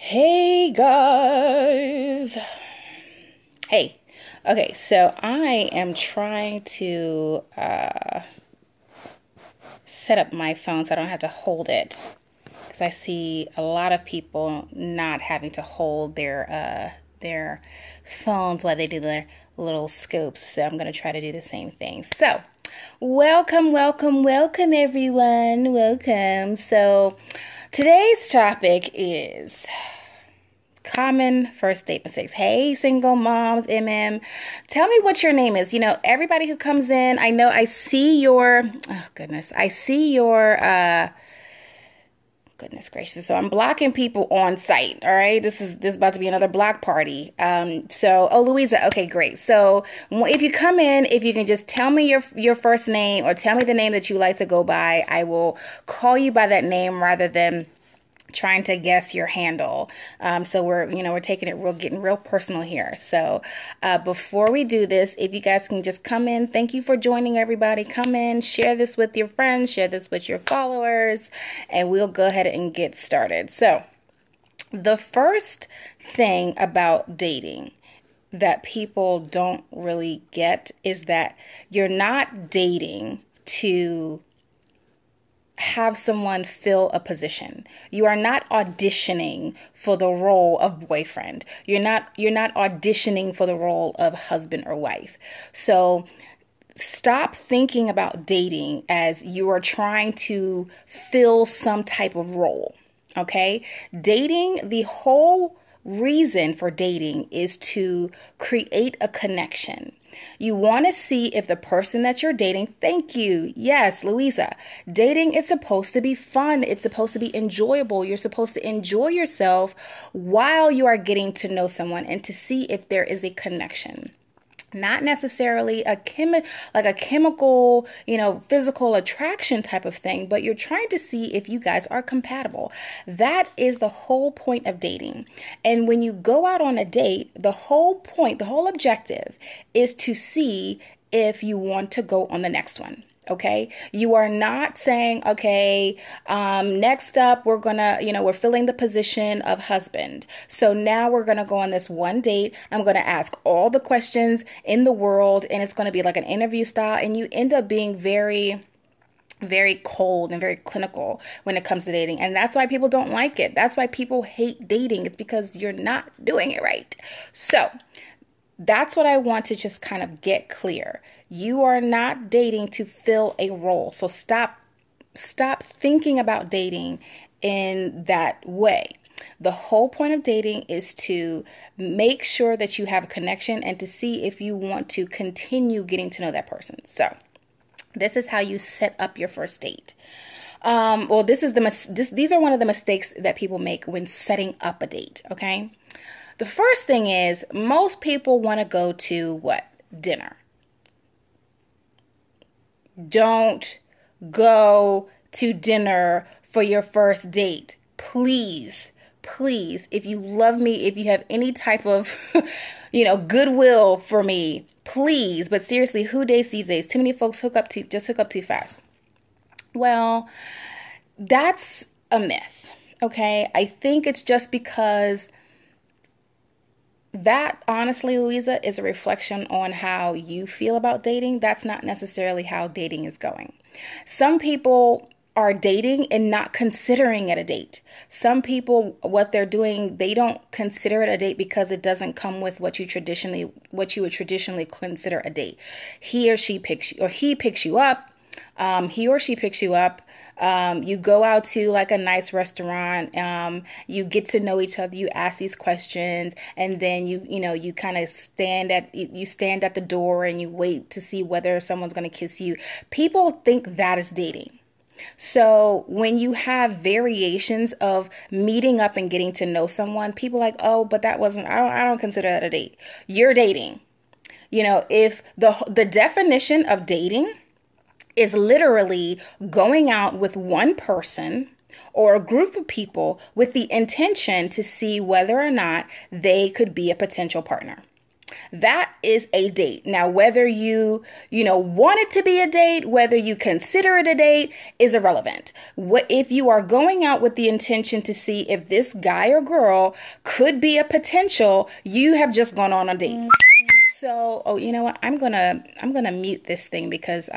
Hey guys. Hey. Okay, so I am trying to set up my phone so I don't have to hold it, because I see a lot of people not having to hold their phones while they do their little scopes. So I'm going to try to do the same thing. So, welcome everyone. Welcome. So, today's topic is common first date mistakes. Hey, single moms, tell me what your name is. You know, everybody who comes in, I know I see your, oh goodness, I see your, goodness gracious. So I'm blocking people on site. All right. This is about to be another block party. Oh, Louisa. Okay, great. So if you come in, if you can just tell me your first name or tell me the name that you like to go by, I will call you by that name rather than trying to guess your handle. So we're taking it getting real personal here. So before we do this, if you guys can just come in, thank you for joining everybody. Come in, share this with your friends, share this with your followers, and we'll go ahead and get started. So the first thing about dating that people don't really get is that you're not dating to have someone fill a position. You are not auditioning for the role of boyfriend. You're not auditioning for the role of husband or wife. So stop thinking about dating as you are trying to fill some type of role. Okay? Dating, the whole reason for dating is to create a connection. You want to see if the person that you're dating, thank you. Yes, Louisa. Dating is supposed to be fun. It's supposed to be enjoyable. You're supposed to enjoy yourself while you are getting to know someone and to see if there is a connection. Not necessarily a chemical, physical attraction type of thing, but you're trying to see if you guys are compatible. That is the whole point of dating. And when you go out on a date, the whole objective is to see if you want to go on the next one. Okay. You are not saying, okay, next up, we're filling the position of husband. So now we're going to go on this one date. I'm going to ask all the questions in the world, and it's going to be like an interview style. And you end up being very, very cold and very clinical when it comes to dating. And that's why people don't like it. That's why people hate dating. It's because you're not doing it right. So that's what I want to just kind of get clear. You are not dating to fill a role. So stop thinking about dating in that way. The whole point of dating is to make sure that you have a connection and to see if you want to continue getting to know that person. So this is how you set up your first date. These are one of the mistakes that people make when setting up a date. Okay. The first thing is most people want to go to what? Dinner. Don't go to dinner for your first date. Please, if you love me, if you have any type of, goodwill for me, please. But seriously, who dates these days? Too many folks hook up too fast. Well, that's a myth. Okay. I think it's just because that, honestly, Louisa, is a reflection on how you feel about dating. That's not necessarily how dating is going. Some people are dating and not considering it a date. Some people, what they're doing, they don't consider it a date because it doesn't come with what you would traditionally consider a date. He or she picks you, or he picks you up. He or she picks you up. You go out to like a nice restaurant. You get to know each other. You ask these questions, and then you kind of stand at the door and you wait to see whether someone's going to kiss you. People think that is dating. So when you have variations of meeting up and getting to know someone, people are like, oh, but that wasn't. I don't consider that a date. You're dating. If the definition of dating is literally going out with one person or a group of people with the intention to see whether or not they could be a potential partner. That is a date. Now, whether you want it to be a date, whether you consider it a date is irrelevant. What if you are going out with the intention to see if this guy or girl could be a potential, you have just gone on a date. So, oh, you know what? I'm gonna mute this thing because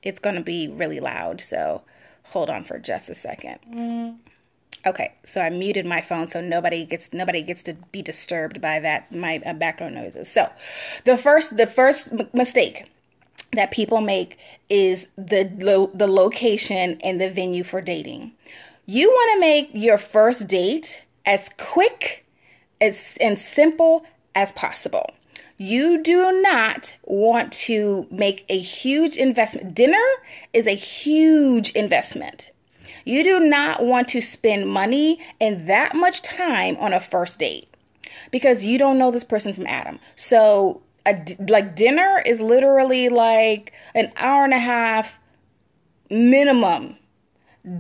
it's gonna be really loud. So hold on for just a second. Okay, so I muted my phone so nobody gets to be disturbed by that, my background noises. So the first mistake that people make is the location and the venue for dating. You want to make your first date as quick and simple as possible. You do not want to make a huge investment. Dinner is a huge investment. You do not want to spend money and that much time on a first date because you don't know this person from Adam. So like dinner is literally like an hour and a half minimum.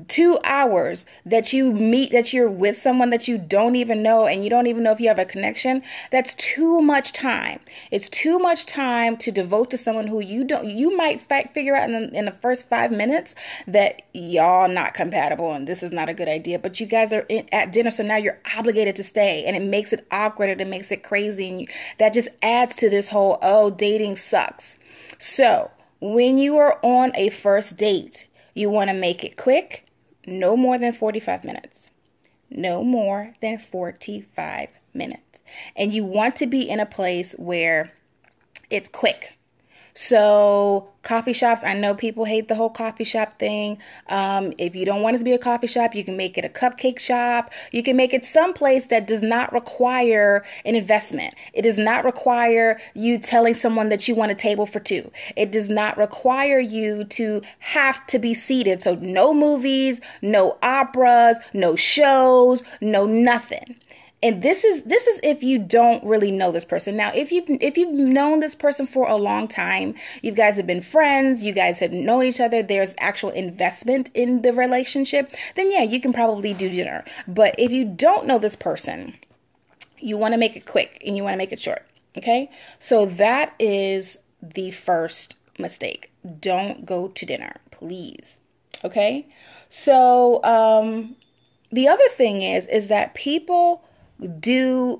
2 hours that you're with someone that you don't even know and you don't even know if you have a connection. That's too much time. It's too much time to devote to someone who you might figure out in the first 5 minutes that y'all not compatible and this is not a good idea, but you guys are at dinner, so now you're obligated to stay, and it makes it awkward and it makes it crazy, and that just adds to this whole dating sucks. So when you are on a first date, you want to make it quick, no more than 45 minutes. No more than 45 minutes. And you want to be in a place where it's quick. So coffee shops, I know people hate the whole coffee shop thing. If you don't want it to be a coffee shop, you can make it a cupcake shop. You can make it someplace that does not require an investment. It does not require you telling someone that you want a table for two. It does not require you to have to be seated. So no movies, no operas, no shows, no nothing. And this is if you don't really know this person. Now, if you've known this person for a long time, you guys have been friends, you guys have known each other, there's actual investment in the relationship, then yeah, you can probably do dinner. But if you don't know this person, you want to make it quick and you want to make it short. Okay? So that is the first mistake. Don't go to dinner, please. Okay? So the other thing is that people do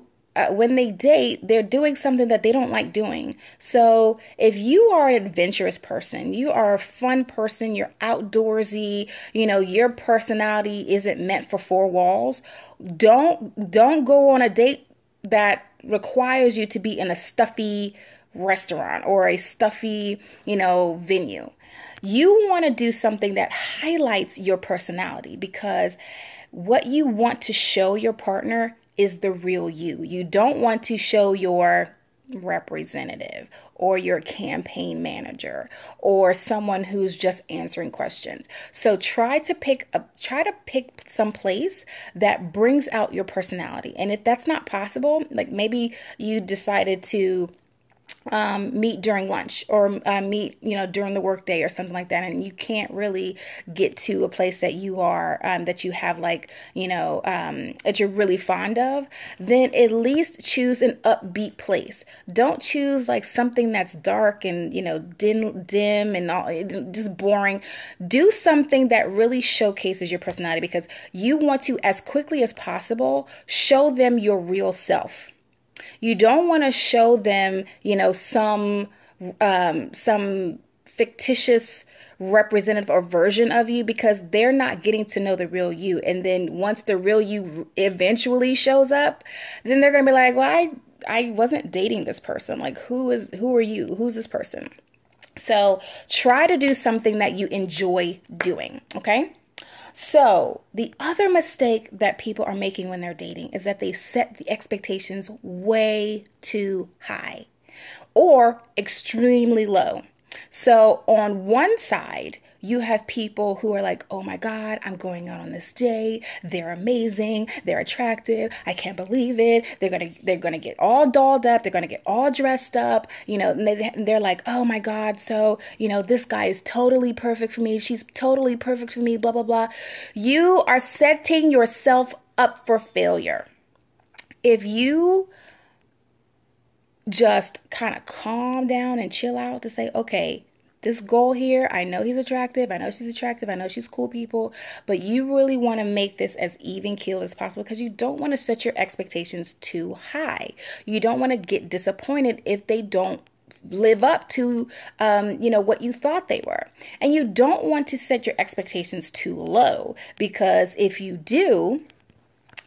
when they date, they're doing something that they don't like doing. So if you are an adventurous person, you are a fun person, you're outdoorsy, your personality isn't meant for four walls, don't go on a date that requires you to be in a stuffy restaurant or a stuffy, venue. You want to do something that highlights your personality, because what you want to show your partner is the real you. You don't want to show your representative or your campaign manager or someone who's just answering questions. So try to pick some place that brings out your personality. And if that's not possible, like maybe you decided to meet during lunch or meet, during the workday or something like that, and you can't really get to a place that you are, that you have that you're really fond of, then at least choose an upbeat place. Don't choose like something that's dark and, dim and all, just boring. Do something that really showcases your personality, because you want to, as quickly as possible, show them your real self. You don't want to show them, some fictitious representative or version of you, because they're not getting to know the real you. And then once the real you eventually shows up, then they're going to be like, well, I wasn't dating this person. Like, who are you? Who's this person? So try to do something that you enjoy doing. Okay. So the other mistake that people are making when they're dating is that they set the expectations way too high or extremely low. So on one side, you have people who are like, oh my God, I'm going out on this date. They're amazing. They're attractive. I can't believe it. They're gonna get all dolled up. They're gonna get all dressed up. And they're like, oh my God. So, this guy is totally perfect for me. She's totally perfect for me, blah, blah, blah. You are setting yourself up for failure. If you just kind of calm down and chill out to say, okay, this goal here, I know he's attractive, I know she's attractive, I know she's cool people, but you really want to make this as even keeled as possible because you don't want to set your expectations too high. You don't want to get disappointed if they don't live up to what you thought they were. And you don't want to set your expectations too low, because if you do,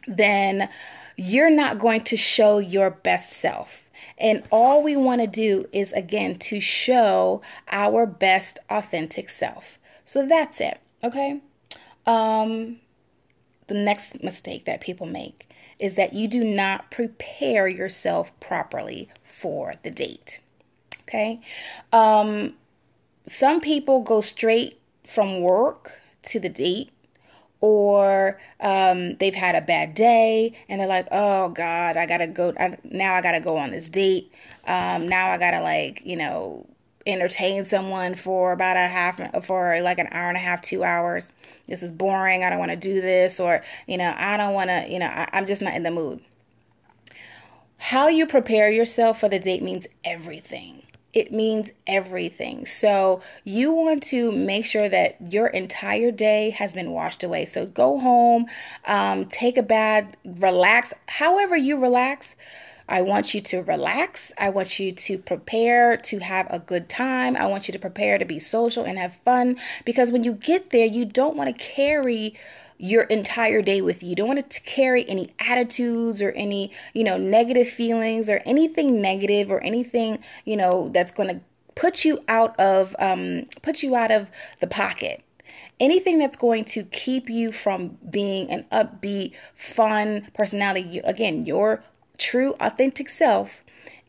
then you're not going to show your best self. And all we want to do is, again, to show our best authentic self. So that's it. Okay. The next mistake that people make is that you do not prepare yourself properly for the date. Okay. Some people go straight from work to the date, or they've had a bad day and they're like, oh God, I gotta go. Now I gotta go on this date. Now I gotta entertain someone for about like an hour and a half, 2 hours. This is boring. I don't want to do this, or, I don't want to, I'm just not in the mood. How you prepare yourself for the date means everything. It means everything. So you want to make sure that your entire day has been washed away. So go home, take a bath, relax. However you relax, I want you to relax. I want you to prepare to have a good time. I want you to prepare to be social and have fun, because when you get there, you don't want to carry your entire day with you. You don't want to carry any attitudes or any, negative feelings or anything negative or anything, that's going to put you out of the pocket. Anything that's going to keep you from being an upbeat, fun personality, again, your true, authentic self.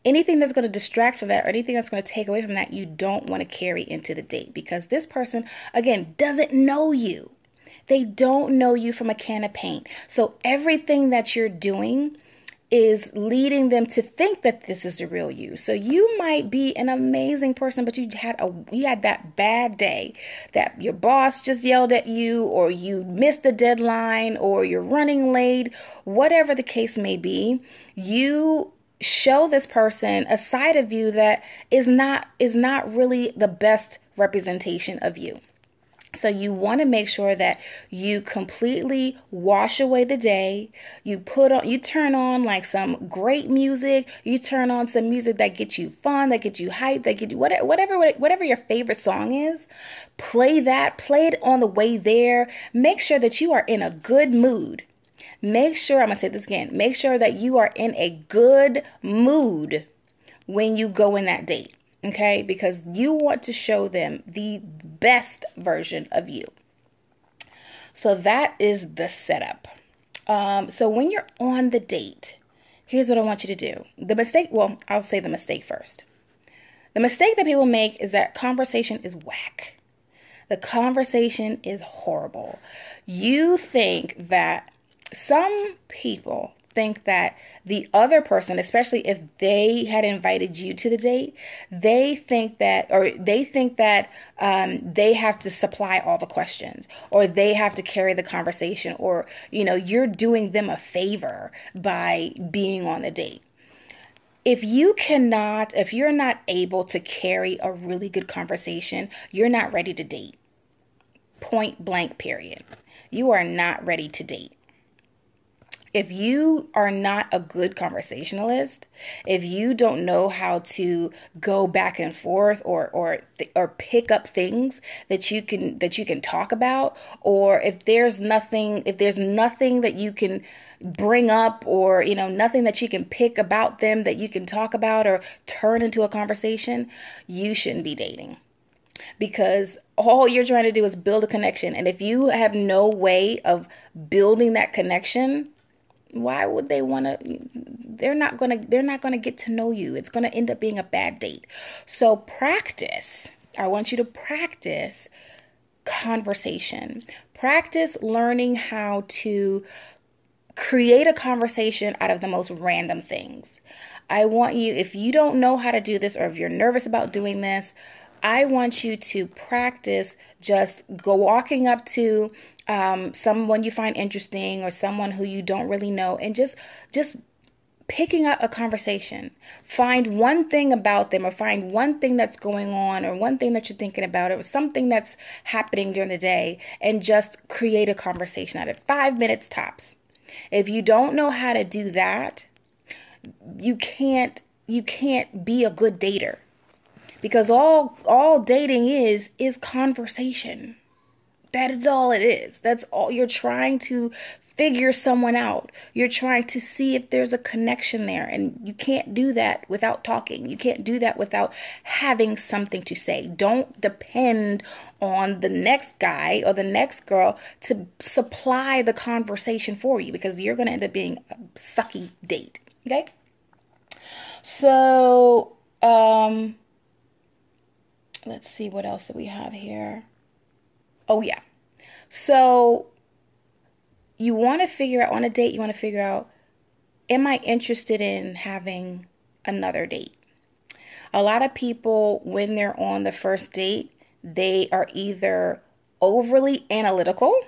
Anything that's going to distract from that, or anything that's going to take away from that, you don't want to carry into the date, because this person, again, doesn't know you. They don't know you from a can of paint. So everything that you're doing is leading them to think that this is the real you. So you might be an amazing person, but you had that bad day, that your boss just yelled at you, or you missed a deadline, or you're running late, whatever the case may be. You show this person a side of you that is not really the best representation of you. So you want to make sure that you completely wash away the day. You turn on like some great music. You turn on some music that gets you fun, that gets you hyped, that get you whatever your favorite song is. Play it on the way there. Make sure that you are in a good mood. I'm going to say this again. Make sure that you are in a good mood when you go in that date. Okay, because you want to show them the best version of you. So that is the setup. So when you're on the date, here's what I want you to do. I'll say the mistake first. The mistake that people make is that conversation is whack. The conversation is horrible. Some people think that the other person, especially if they had invited you to the date, they think that they have to supply all the questions, or they have to carry the conversation, or, you're doing them a favor by being on the date. If you're not able to carry a really good conversation, you're not ready to date. Point blank, period. You are not ready to date. If you are not a good conversationalist, if you don't know how to go back and forth or pick up things that you can talk about, or if there's nothing that you can bring up, or nothing that you can pick about them that you can talk about or turn into a conversation, you shouldn't be dating. Because all you're trying to do is build a connection, and if you have no way of building that connection, why would they want to? They're not going to get to know you. It's going to end up being a bad date. So practice. I want you to practice conversation. Practice learning how to create a conversation out of the most random things. I want you, if you don't know how to do this, or if you're nervous about doing this, I want you to practice just walking up to someone you find interesting, or someone who you don't really know, and just picking up a conversation. Find one thing about them, or find one thing that's going on, or one thing that you're thinking about, or something that's happening during the day, and just create a conversation out of it. 5 minutes tops. If you don't know how to do that, you can't be a good dater, because all dating is conversation. That is all it is. That's all. You're trying to figure someone out. You're trying to see if there's a connection there. And you can't do that without talking. You can't do that without having something to say. Don't depend on the next guy or the next girl to supply the conversation for you, because you're going to end up being a sucky date. Okay? So, let's see what else that we have here. Oh, yeah. So you want to figure out, on a date, you want to figure out, am I interested in having another date? A lot of people, when they're on the first date, they are either overly analytical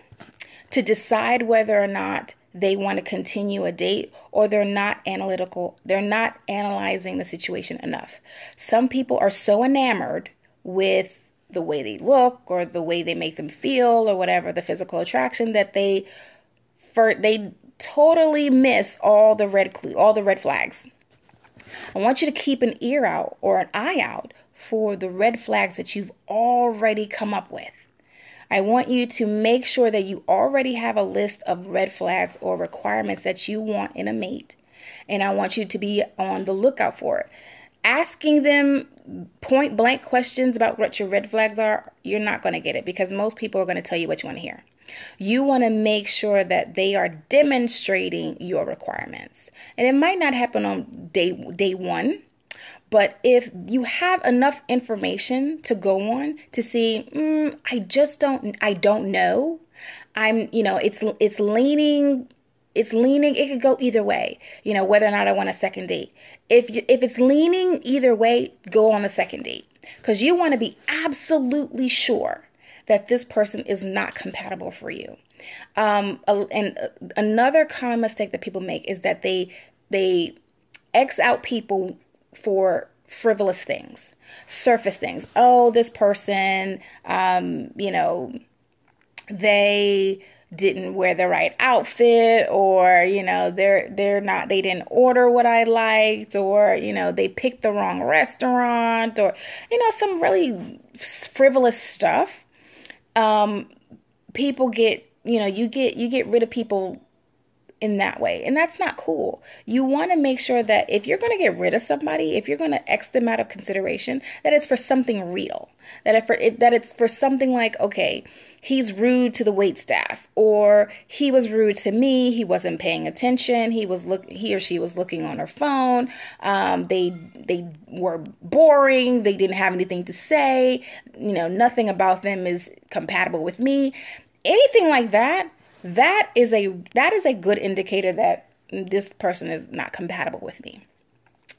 to decide whether or not they want to continue a date, or they're not analytical. They're not analyzing the situation enough. Some people are so enamored with the way they look, or the way they make them feel, or whatever, the physical attraction, that they totally miss all the red flags. I want you to keep an ear out, or an eye out, for the red flags that you've already come up with. I want you to make sure that you already have a list of red flags or requirements that you want in a mate. And I want you to be on the lookout for it. Asking them point blank questions about what your red flags are, you're not going to get it, because most people are going to tell you what you want to hear. You want to make sure that they are demonstrating your requirements. And it might not happen on day one, but if you have enough information to go on to see, I don't know. It's leaning, it could go either way, whether or not I want a second date. If it's leaning either way, go on the second date, because you want to be absolutely sure that this person is not compatible for you. And another common mistake that people make is that they X out people for frivolous things, surface things. Oh, this person, they didn't wear the right outfit, or they didn't order what I liked, or they picked the wrong restaurant, or some really frivolous stuff. People get you get rid of people in that way, and that's not cool. You want to make sure that if you're going to get rid of somebody, if you're going to X them out of consideration, that it's for something real, that it's for something like, okay, he's rude to the wait staff, or he was rude to me, he wasn't paying attention, he or she was looking on her phone, they were boring, they didn't have anything to say, nothing about them is compatible with me. Anything like that, that is a good indicator that this person is not compatible with me.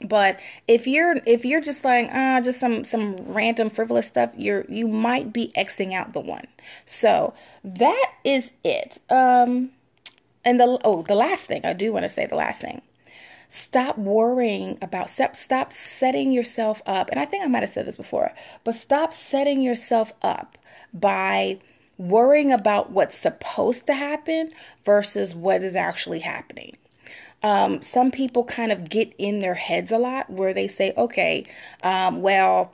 But if you're just like just some random frivolous stuff, you might be Xing out the one. So that is it. And the last thing I do want to say, the last thing. Stop worrying about, stop setting yourself up. And I think I might have said this before, but stop setting yourself up by worrying about what's supposed to happen versus what is actually happening. Some people kind of get in their heads a lot where they say, okay, well,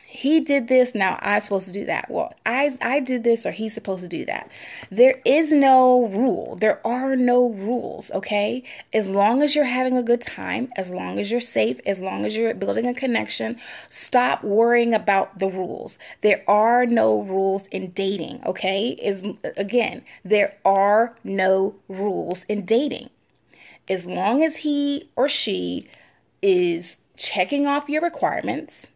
he did this, now I'm supposed to do that. Well, I did this, or he's supposed to do that. There is no rule. There are no rules, okay? As long as you're having a good time, as long as you're safe, as long as you're building a connection, stop worrying about the rules. There are no rules in dating, okay? There are no rules in dating. As long as he or she is checking off your requirements,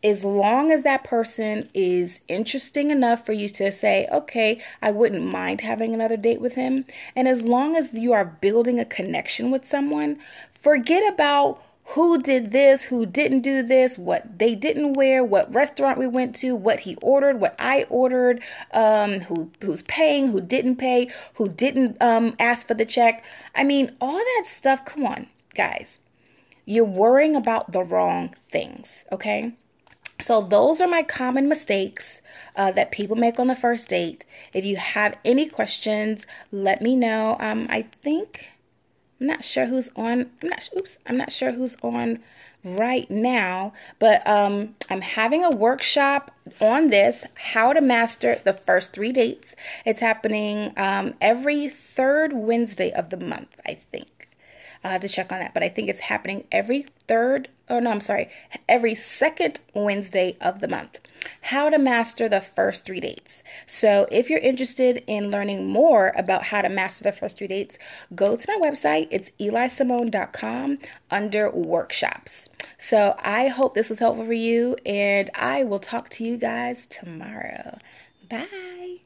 as long as that person is interesting enough for you to say, okay, I wouldn't mind having another date with him, and as long as you are building a connection with someone, forget about who did this, who didn't do this, what they didn't wear, what restaurant we went to, what he ordered, what I ordered, who's paying, who didn't pay, who didn't ask for the check. I mean, all that stuff, come on. guys, you're worrying about the wrong things, okay? So those are my common mistakes that people make on the first date. If you have any questions, let me know. I'm not sure who's on. I'm not sure who's on right now, but I'm having a workshop on this, how to master the first 3 dates. It's happening every third Wednesday of the month, I think. I'll have to check on that, but I think it's happening every every second Wednesday of the month. How to master the first 3 dates. So if you're interested in learning more about how to master the first 3 dates, go to my website. It's elisimone.com under workshops. So I hope this was helpful for you, and I will talk to you guys tomorrow. Bye.